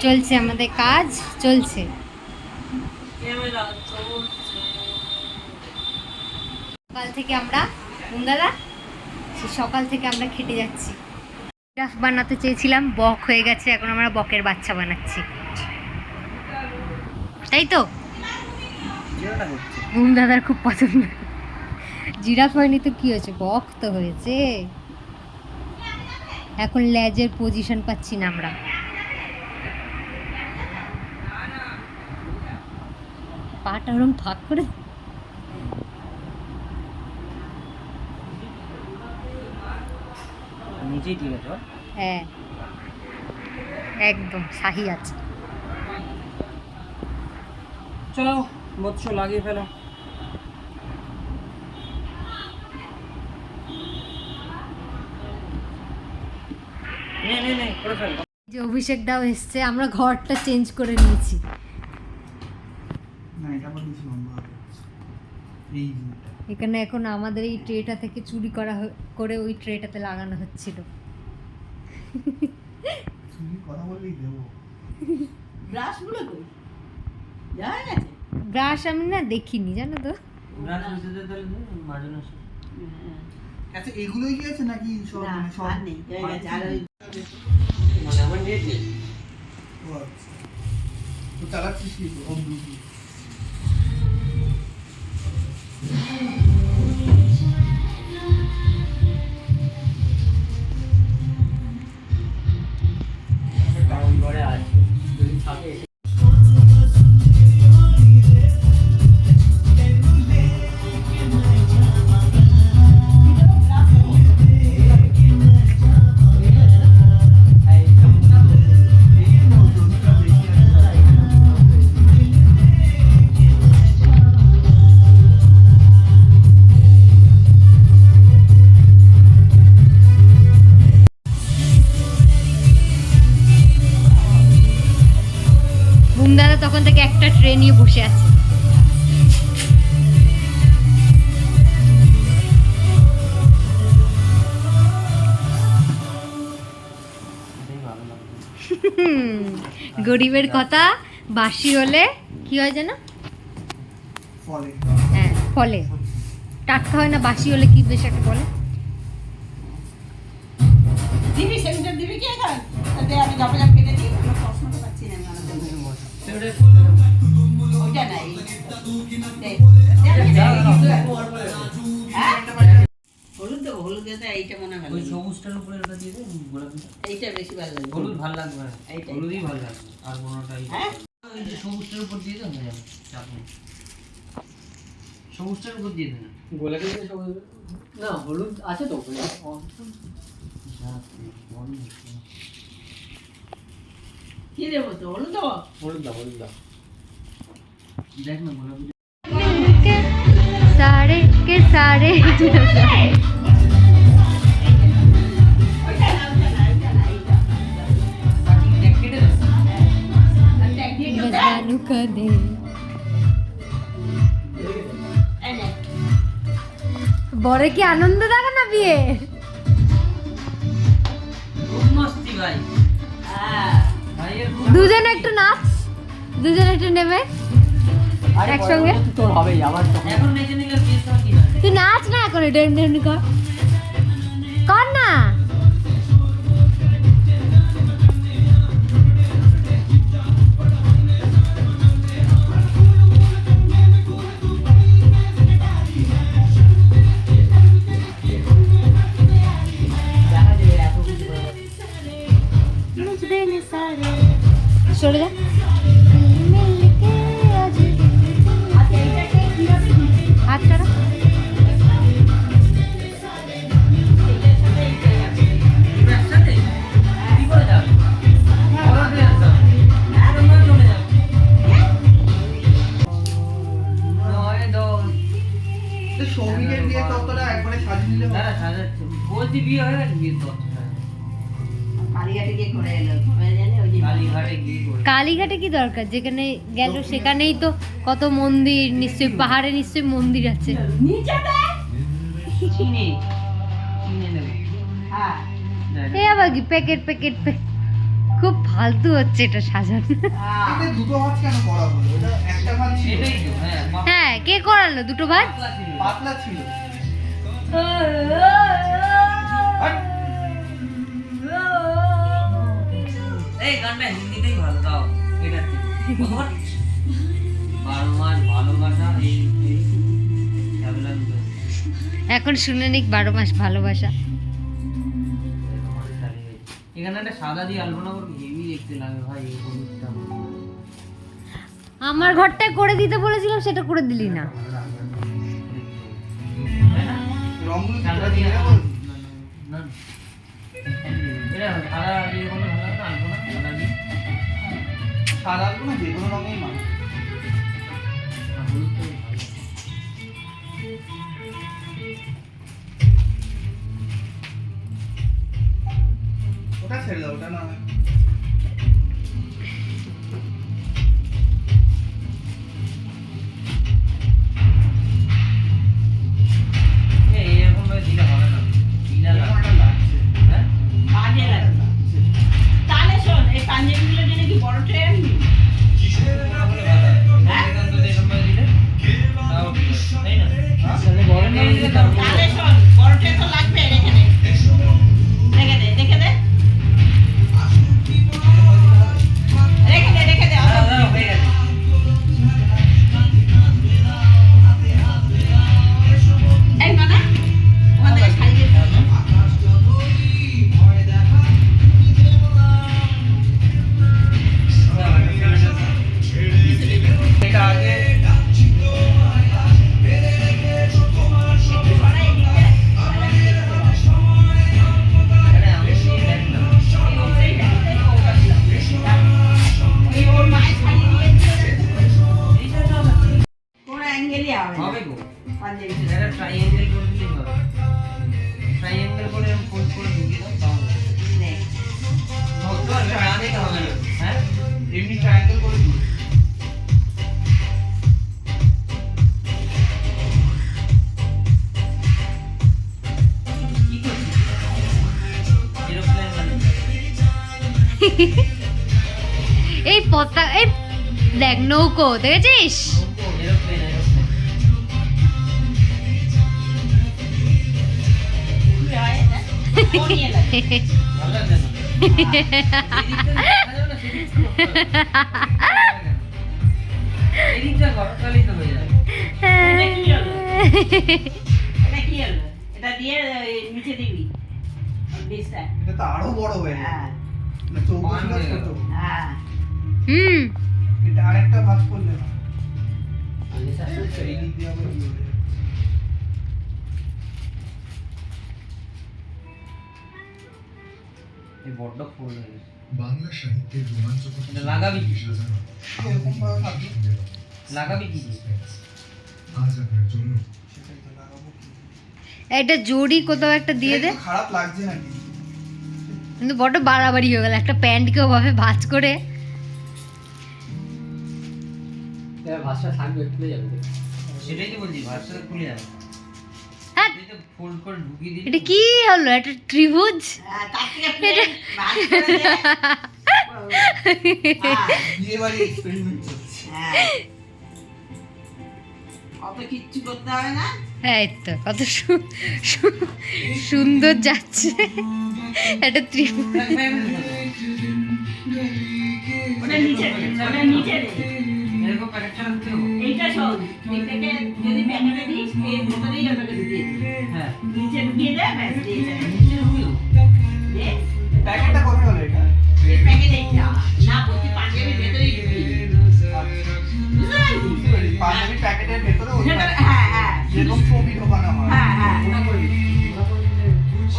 চলছে আমাদের কাজ চলছে। সকাল থেকে আমরা দাদা সকাল থেকে আমরা খেটে যাচ্ছি। জিরাফ বানাতে চেয়েছিলাম, বক হয়ে গেছে, এখন আমরা বকের বাচ্চা বানাচ্ছি, তাই তো? দাদার খুব পছন্দ। জিরাফ হয়নি তো কি হয়েছে, বক তো হয়েছে। এখন লেজের পজিশন পাচ্ছি না আমরা। পাটা ওরম ফাঁক করে নিচেই ঠিক আছে। হ্যাঁ একদম শাহি আছে। চলো মৎস্য লাগিয়ে ফেলো। করে ফেলো। যে অভিষেকটাও এসছে, আমরা ঘরটা চেঞ্জ করে নিয়েছি। এখানে এখন আমাদের এই ট্রেটা থেকে চুরি করা করে ওই ট্রেটাতে লাগানো হচ্ছিল। ব্রাশ আমি না দেখিনি, জানো তো। আচ্ছা এগুলোই কি আছে নাকি সব সব নেই? মানে আমার নিয়েছি। ও আচ্ছা, তো চালাচ্ছিস কি হোম ডিউটি? ঘরে আছে যদি থাকে। দাদা তখন থেকে একটা ট্রেন নিয়ে বসে আছে। গরিবের কথা, বাসি হলে কি হয় যেন? ফলে। হ্যাঁ ফলে, টাটকা হয় না, বাসি হলে কি বেশ একটা বলে। দিবি সেন্টার দিবি কি এখন? তাতে আমি জপজপ কেটে দিই, আমরা প্রশ্ন তো পাচ্ছি না। ওইটা নাই হলুদ দেবো, হলুদ দিতে এইটা মনে হয় ওই সবুজটার উপরে ওটা দিয়ে দে, গোলাপিটা। এইটা বেশি ভালো লাগবে। হলুদ ভালো লাগবে না, এইটাই। হলুদই ভালো লাগবে। আর কোনোটাই হ্যাঁ? ওই যে সবুজটার উপর দিয়ে দাও, হয়ে যাবে, চাপ নেই। সবুজটার উপর দিয়ে দে না। গোলাপি দিয়ে সবুজ না, হলুদ আছে তো ওখানে। কি দেবো তো? হলুদ দেবো? হলুদ দাও, হলুদ দাও। দেখ না গোলাপি। सारे के सारे बजानु का दे। বড় কি আনন্দ দেখো না বিয়ে। খুব মস্তি ভাই। ভাইয়ের খুব দুজন একটু নাচ, দুজন একটু নেবে একসঙ্গে। তোর হবেই আমার তো। এখন নেচে নিলে বিয়ে সব কি হয়? তুই নাচ না করে ডেন ডেন কর, কর না। সরে যা। হাত ছাড়া। একসাথে? কি করে যাবে? ওরা দিয়ে আসো। তোমরা চলে যাও। নয় দশ। তো সৌমিকের বিয়ে ততটা একবারে সাজিয়ে নিলে দাঁড়া, সাজাচ্ছে। বলছি বিয়ে হয়ে গেছে, বিয়ে তো কালীঘাটে গিয়ে করে এলো, সবাই জানে ওই যে কালীঘাটে গিয়ে করে। কালীঘাটে কি দরকার, যেখানে গেল সেখানেই তো কত মন্দির, নিশ্চয়ই পাহাড়ে নিশ্চয়ই মন্দির আছে। নিচেতে চিনে চিনে নেবে। হ্যাঁ দেখ, এ আবার কি প্যাকেট প্যাকেট খুব ফালতু হচ্ছে এটা সাজানো। এতে দুটো ভাত কেন করা হলো? ওটা একটা ভাত ছিল। এটাই তো হ্যাঁ হ্যাঁ, কে করালো দুটো ভাত? পাতলা ছিল। এই গানটা হিন্দিতেই ভালো দাও এটা কতবার 12 মাস ভালোবাসা এই এই ঝামেলা গুলো এখন শুনে নিক 12 মাস ভালোবাসা। এখানে একটা সাদা দিয়ে আলপনা করে হেভি দেখতে লাগে ভাই এই হলুদটা আমার ঘরটায় করে দিতে বলেছিলাম, সেটা করে দিলি না। রংগুলো কি সাদা তোরা দিয়ে দিয়ে রাখো? না এটা সাদা দিয়ে কোনো ভালো না আলপনা সাদা দিয়ে সাদা কোনো যে কোনো রঙেই মানে। হলুদটা ভালো ওটা ছেড়ে দাও, ওটা না এরকম ভাবে দিলে হবে না ঢিলা এরকম লাগে একটা লাগছে। হ্যাঁ বাজে লাগে। তাহলে শোন, এই পাঞ্জাবিগুলোর জন্য কি বড় ট্রে আনবি? তাহলে ভালো হয় এখান থেকে এরকম ভাবে দিলে তাও ঠিক আছে, তাই না তাহলে বড় না দিলে তার তাহলে শোন, বড় ট্রে তো লাগবে, রেখে দে। রেখে দে, রেখে দে। রেখে দে, রেখে দে। দাঁড়াও, দাঁড়াও, হয়ে গেছে এই মানা, ওখান থেকে সারিয়ে দে। এটা আগে আরে আমি দেখ না এই ওর মায়ের সারিয়ে দিয়েছে। এইটা তো হবে কোনো অ্যাঙ্গেলই হবে না। হবে গো পাঞ্জাবিটা। এটা ট্রাইঅ্যাঙ্গেল করে দিলেই হবে ট্রাইঅ্যাঙ্গেল করে ফোল্ড করে ঢুকিয়ে দাও তাও হবে দেখ। ধরতে পারবে না দেখে হবে না হ্যাঁ এমনি ট্রায়াঙ্গেল করে দিই। কি করছিস এরোপ্লেন মানে এই এই দেখ নৌকো দেখেছিস? এরোপ্লেন এরোপ্লেন কি হয় এটা? কোনিয়ে লাগে। ভালো লাগছে না এদিকটা ঘর কালি তো হয়ে যাবে এটা কি হলো? এটা কি হলো? এটা দিয়ে নিচে দিবি বীজটা। এটা তো আরো বড় হয়ে যায়। হ্যাঁ, না চৌকো ছিল হয়ে গেল। ছোট। হ্যাঁ। হুম, এটা আরেকটা ভাত করলে না। এটা এই দিক দিয়ে আবার ইয়ে হয়ে যাচ্ছে। এই বড্ড ফুল হয়ে গেছে বাংলা সাহিত্যের রোমাঞ্চকর এটা লাগাবি কি? সাজানো এরকম ভাবে থাকবে। লাগাবি কি দিয়ে? আজ আপনার জন্য সেটাই তো লাগাবো কি? একটা জড়ি কোথাও একটা দিয়ে দে। এটা একটু খারাপ লাগছে নাকি? কিন্তু বড় বাড়াবাড়ি হয়ে গেল, একটা প্যান্টকে ওভাবে ভাঁজ করে। ভাষা থাকবে খুলে যাবে দেখ। সেটাই তো বলছি ভার্সটা খুলে যাবে হ্যাঁ, এটা ফোল্ড করে ঢুকিয়ে দিবি এটা কি হলো? একটা ত্রিভুজ? হ্যাঁ, তার থেকে প্লেন ভাঁজ করে দে। হ্যাঁ, বিয়ে বাড়ি এক্সপেরিমেন্ট চলছে। হ্যাঁ। অত কিচ্ছু করতে হবে না। এই তো কত সুন্দর যাচ্ছে একটা ত্রিভুজ। ওটা নিচে দে, ওটা নিচে দে। এরকম প্যাকেটটা রাখতে হবে এইটা শোন, এটাকে যদি প্যাকেটে দিস, এর ভেতরেই ওটাকে ঢুকিয়ে দে। হ্যাঁ নিচে ঢুকিয়ে দে, ব্যাস দিয়ে দে। নিচে ঢুকিয়ে দে। প্যাকেটটা কত হলো এটা? এই প্যাকেটে না, না প্রতি পাঞ্জাবির ভেতরেই ঢুকিয়ে দে। বুঝতে পারলি? পাঞ্জাবি প্যাকেটের ভেতরে ওই ভেতরে, হ্যাঁ, হ্যাঁ। যেরকম ছবি ঢোকানো হয়। হ্যাঁ, হ্যাঁ, ওটা করবি।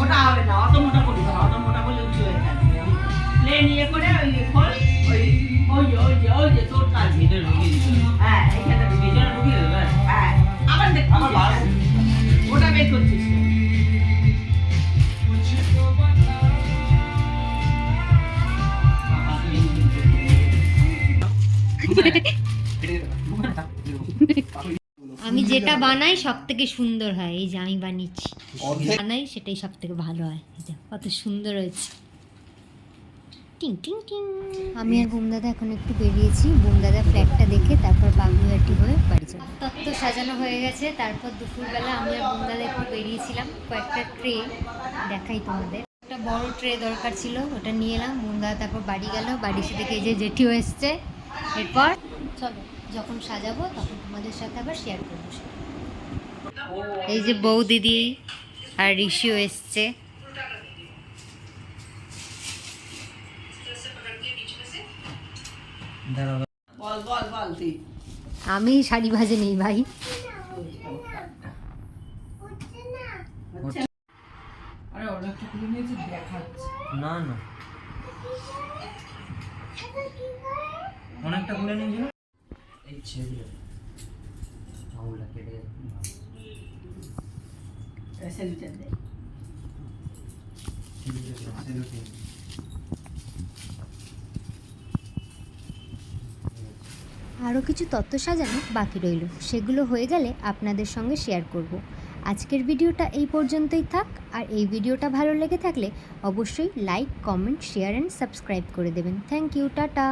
ওটা হবে না, অত মোটা করিস না, অত মোটা করলে উঁচু হয়ে যাবে। প্লেন ইয়ে করে ওই খোল, ওই যে তোর কাজ। ভিতরে ঢুকিয়ে দিতে হবে হ্যাঁ, এইখানে ঢুকিয়ে দে। ভিতরে ঢুকিয়ে দেবে ব্যাস হ্যাঁ, আবার দেখ, আমার বার ওটা বের করছিস না। আমি যেটা বানাই সব থেকে সুন্দর হয়, এই যে আমি বানিয়েছি অর্ধেক বানাই সেটাই সব থেকে ভালো হয়। এই যে কত সুন্দর হয়েছে। টিং টিং টিং। আমি আর বুমদাদা এখন একটু বেরিয়েছি, বুমদাদা ফ্ল্যাটটা দেখে তারপর বাগুইহাটি হয়ে বাড়ি যাবো। তত্ত্ব সাজানো হয়ে গেছে, তারপর দুপুরবেলা আমি আর বুমদাদা একটু বেরিয়েছিলাম, কয়েকটা ট্রে দেখাই তোমাদের। একটা বড় ট্রে দরকার ছিল, ওটা নিয়ে এলাম। বুমদাদা তারপর বাড়ি গেল, বাড়ি এসে দেখে এই যে জেঠিও এসছে। এরপর চলো যখন সাজাবো তখন তোমাদের সাথে আবার শেয়ার করবো। এই যে বউ দিদি আর ঋষিও এসছে। দাঁড়াও বল বল বল তুই। আমি শাড়ি ভাজে নেই ভাই। আরে অনেকটা খুলে নিয়েছে দেখাচ্ছে। না না অনেকটা খুলে নিয়েছিল এই ছেড়ে দিল আঙুলটা কেটে গেছে সেলুটের দে। আরও কিছু তত্ত্ব সাজানো বাকি রইল, সেগুলো হয়ে গেলে আপনাদের সঙ্গে শেয়ার করব। আজকের ভিডিওটা এই পর্যন্তই থাক। আর এই ভিডিওটা ভালো লেগে থাকলে অবশ্যই like, comment, share and subscribe করে দেবেন। Thank you, tata.